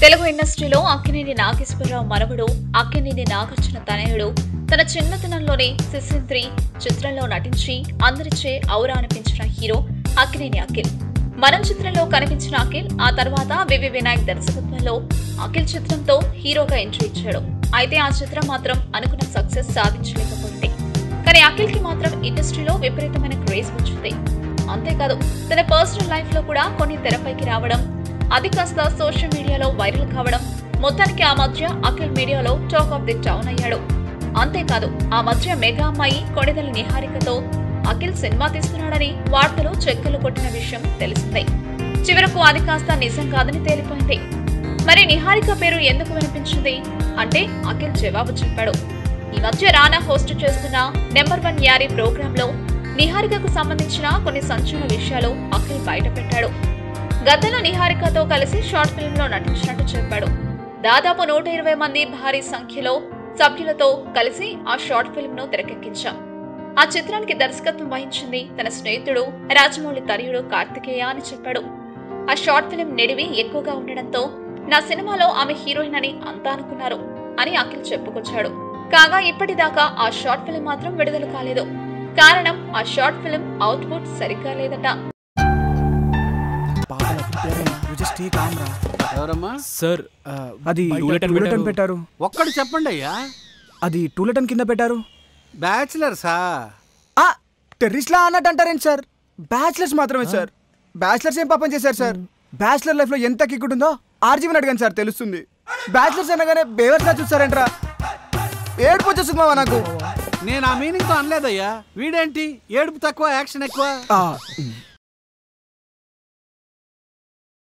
తెలుగు ఇండస్ట్రీలో అక్కినేని నాగేశ్వరరావు మనవడు, అక్కినేని నాగార్జున తనయుడు తన చిన్నతనంలోనే సిసింద్రి చిత్రంలో నటించి అందరిచే ఔరా అనిపించిన హీరో అక్కినేని అఖిల్. మనం చిత్రంలో కనిపించిన అఖిల్ ఆ తర్వాత వివి వినాయక్ దర్శకత్వంలో అఖిల్ చిత్రంతో హీరోగా ఎంట్రీ ఇచ్చాడు. అయితే ఆ చిత్రం మాత్రం అనుకున్న సక్సెస్ సాధించలేకపోయింది. కానీ అఖిల్ కి మాత్రం ఇండస్ట్రీలో విపరీతమైన క్రేజ్ వచ్చింది. అంతేకాదు తన పర్సనల్ లైఫ్ లో కూడా కొన్ని తెరపైకి రావడం, అది కాస్త సోషల్ మీడియాలో వైరల్ కావడం, మొత్తానికి ఆ మధ్య అఖిల్ మీడియాలో టాక్ ఆఫ్ ది టౌన్ అయ్యాడు. అంతేకాదు ఆ మధ్య మెగా అమ్మాయి కొణిదెల నిహారికతో అఖిల్ సినిమా తీస్తున్నాడని వార్తలు చెక్కలు కొట్టిన విషయం తెలిసిందే. చివరకు అది కాస్త నిజం కాదని తేలిపోయింది. మరి నిహారిక పేరు ఎందుకు వినిపించింది అంటే అఖిల్ జవాబు చెప్పాడు. ఈ మధ్య రానా హోస్ట్ చేస్తున్న నెంబర్ 1 యారీ ప్రోగ్రామ్ లో నిహారికకు సంబంధించిన కొన్ని సంచలన విషయాలు అఖిల్ బయటపెట్టాడు. గతంలో నిహారికతో కలిసి షార్ట్ ఫిల్మ్ లో నటించినట్టు చెప్పాడు. దాదాపు 120 మంది భారీ సంఖ్యలో సభ్యులతో కలిసి ఆ షార్ట్ ఫిల్మ్ ను తెరకెక్కించాం. ఆ చిత్రానికి దర్శకత్వం వహించింది తన స్నేహితుడు రాజమౌళి తనయుడు కార్తికేయ అని చెప్పాడు. ఆ షార్ట్ ఫిల్మ్ నిడివి ఎక్కువగా ఉండడంతో నా సినిమాలో ఆమె హీరోయిన్ అని అంతా అనుకున్నారు అని అఖిల్ చెప్పుకొచ్చాడు. కాగా ఇప్పటిదాకా ఆ షార్ట్ ఫిల్మ్ మాత్రం విడుదల కాలేదు. కారణం ఆ షార్ట్ ఫిల్మ్ అవుట్పుట్ సరిగ్గా లేదట. అది టూలెటన్ పెట్టారు. ఒక్కడు చెప్పండి అయ్యా. అది టూలెటన్ కింద పెట్టారు. బ్యాచిలర్సా? టెర్రరిస్ట్ లా అన్నట్టు అంటారేంటి సార్? బ్యాచిలర్స్ మాత్రమే సార్. బ్యాచిలర్స్ ఏం పాపం చేశారు సార్? బ్యాచిలర్ లైఫ్ లో ఎంత కిక్ ఉంటుందో ఆర్జీవన్ అడిగాను సార్, తెలుస్తుంది. బ్యాచిలర్స్ అనగానే బేవర్స్గా చూస్తారంట్రా. ఏడుపు వచ్చేస్తుంది మావా నాకు. నేను ఆ మీనింగ్ తో అనలేదయ్యా. వీడేంటి ఏడుపు తక్కువ యాక్షన్ ఎక్కువ.